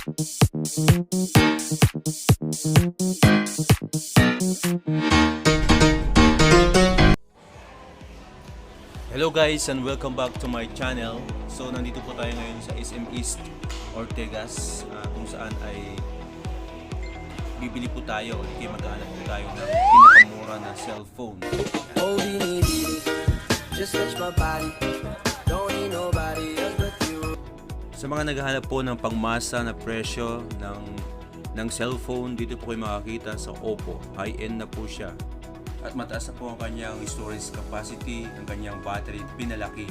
Hello guys and welcome back to my channel. So nandito po tayo ngayon sa SM East Ortegas kung saan ay bibili po tayo, hindi maghahanap po tayo ng pinakamura na cellphone. Sa mga naghahanap po ng pangmasa na presyo ng cellphone, dito po kayo makakita sa OPPO. High-end na po siya. At mataas na po ang kanyang storage capacity, ang kanyang battery, pinalaki.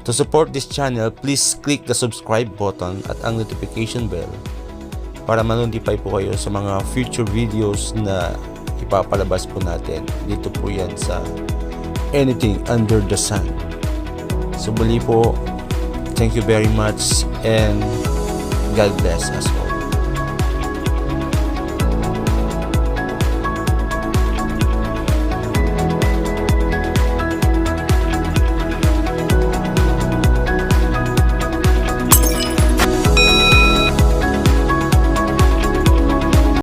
To support this channel, please click the subscribe button at ang notification bell para ma-notify po kayo sa mga future videos na ipapalabas po natin. Dito po yan sa Anything Under the Sun. So muli po, thank you very much and God bless us all.